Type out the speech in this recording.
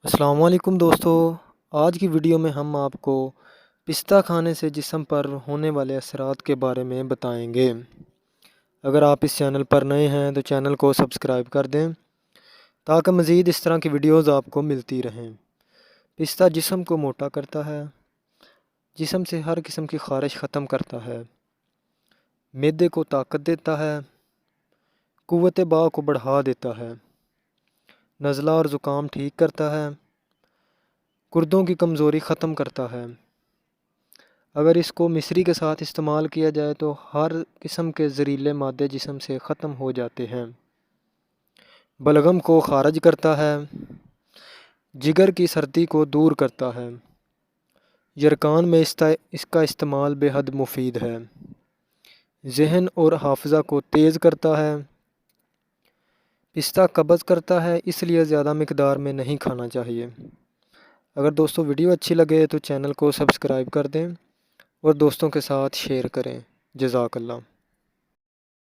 السلام علیکم دوستو، آج کی ویڈیو میں ہم آپ کو پستہ کھانے سے جسم پر ہونے والے اثرات کے بارے میں بتائیں گے۔ اگر آپ اس چینل پر نئے ہیں تو چینل کو سبسکرائب کر دیں تاکہ مزید اس طرح کی ویڈیوز آپ کو ملتی رہیں۔ پستہ جسم کو موٹا کرتا ہے، جسم سے ہر قسم کی خارش ختم کرتا ہے، معدے کو طاقت دیتا ہے، قوت باء کو بڑھا دیتا ہے، نزلہ اور زکام ٹھیک کرتا ہے، گردوں کی کمزوری ختم کرتا ہے۔ اگر اس کو مصری کے ساتھ استعمال کیا جائے تو ہر قسم کے زہریلے مادے جسم سے ختم ہو جاتے ہیں۔ بلغم کو خارج کرتا ہے، جگر کی سردی کو دور کرتا ہے۔ یرقان میں اس کا استعمال بے حد مفید ہے۔ ذہن اور حافظہ کو تیز کرتا ہے۔ پستہ قبض کرتا ہے، اس لیے زیادہ مقدار میں نہیں کھانا چاہیے۔ اگر دوستوں ویڈیو اچھی لگے تو چینل کو سبسکرائب کر دیں اور دوستوں کے ساتھ شیئر کریں۔ جزاک اللہ۔